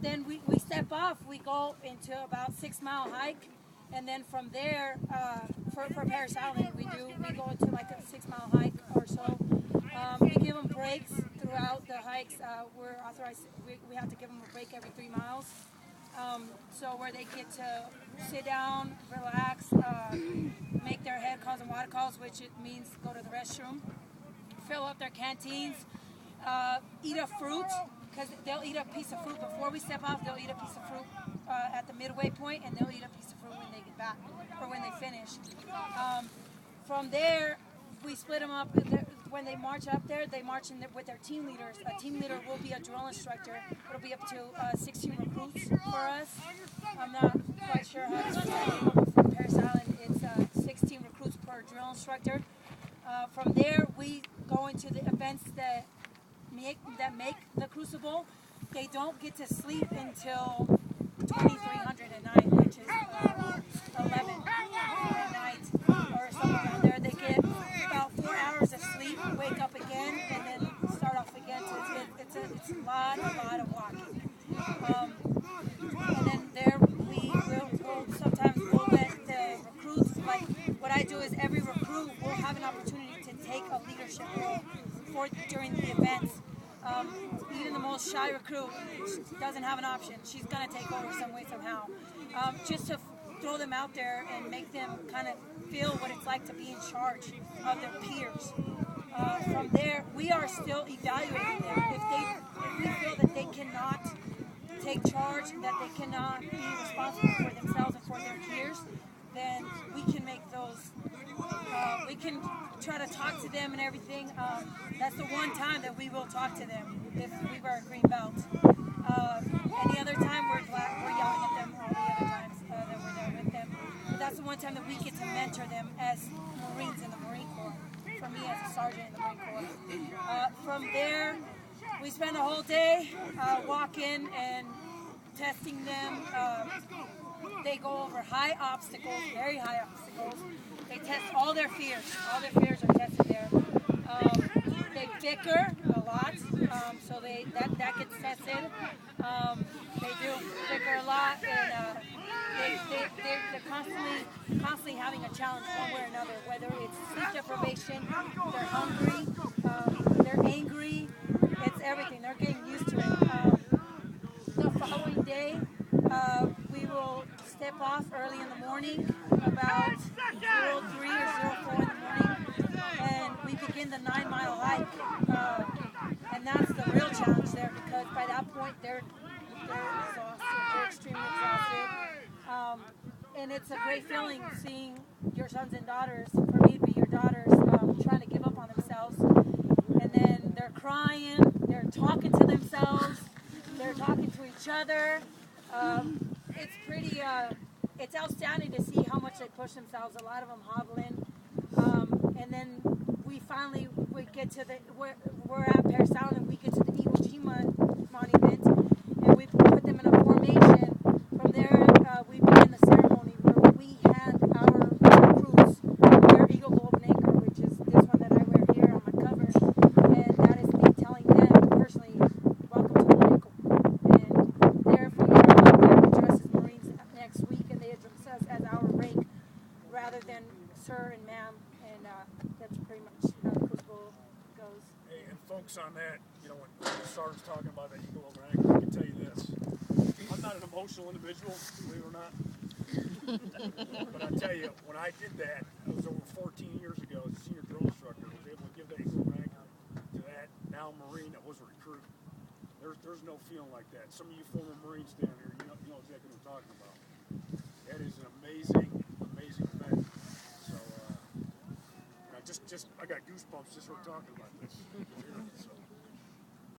then we step off. We go into about 6 mile hike, and then from there, for Paris Island, we go into like a 6 mile hike or so. We give them breaks throughout the hikes. We're authorized. We have to give them a break every 3 miles. So where they get to sit down, relax, make their head calls and water calls, which it means go to the restroom, fill up their canteens, eat a fruit, because they'll eat a piece of fruit before we step off. They'll eat a piece of fruit at the midway point, and they'll eat a piece of fruit when they get back or when they finish. From there, we split them up. When they march up there, they march with their team leaders. A team leader will be a drill instructor. It'll be up to 16 recruits for us. I'm not quite sure how to describe it. For Paris Island, it's 16 recruits per drill instructor. From there, we go into the events that make the Crucible. They don't get to sleep until 2300 at night, which is 11 at night or somewhere around there. They get about 4 hours of sleep, wake up again, and then start off again. So it's a lot of walking. And then there we'll sometimes let the recruits, like what I do is every recruit will have an opportunity to take a leadership role during the events. Even the most shy recruit doesn't have an option. She's going to take over some way, somehow. Just to throw them out there and make them kind of feel what it's like to be in charge of their peers. From there, we are still evaluating them. If we feel that they cannot take charge, that they cannot be responsible for themselves and for their peers, then we can make those, we can try to talk to them and everything. That's the one time that we will talk to them if we wear a green belt. Any other time we're yelling at them all the other times that we're there with them. But that's the one time that we get to mentor them as Marines in the Marine Corps. For me as a sergeant in the Marine Corps. From there, we spend a whole day walking and testing them. They go over high obstacles, very high obstacles. They test all their fears. All their fears are tested there. They bicker a lot, so that gets tested. They do bicker a lot, and they're constantly having a challenge one way or another, whether it's sleep deprivation, they're hungry, they're angry, it's everything. They're getting used to it. The following day, we will step off early in the morning, about 03 or 04 in the morning, and we begin the 9 mile hike. And that's the real challenge there, because by that point they're exhausted, they're extremely exhausted. And it's a great feeling seeing your sons and daughters, for me to be your daughters, trying to give up on themselves. And then they're crying, they're talking to themselves, they're talking to each other. It's pretty, it's outstanding to see how much they push themselves. A lot of them hobbling. And then we get to we're at Paris Island, and we get to the Iwo Jima monument, and we put them in a formation. From there, we begin the ceremony where we hand our recruits their Eagle Golden Anchor, which is this one that I wear here on my cover, and that is me telling them personally, welcome to the Marine Corps. And they're from there on, they're addressed as Marines next week, and they address us as our rank rather than sir and ma'am, and that's pretty much how the Crucible goes. Hey, and folks, on that, when the sergeant's talking about that Eagle Golden Anchor, I can tell you this. I'm not an emotional individual, believe it or not. But I tell you, when I did that, it was over 14 years ago as a senior drill instructor. I was able to give that Eagle Golden Anchor to that now Marine that was a recruit. There's no feeling like that. Some of you former Marines down here, you know exactly what I'm talking about. That is an amazing event. So, I got goosebumps just from talking about this. So.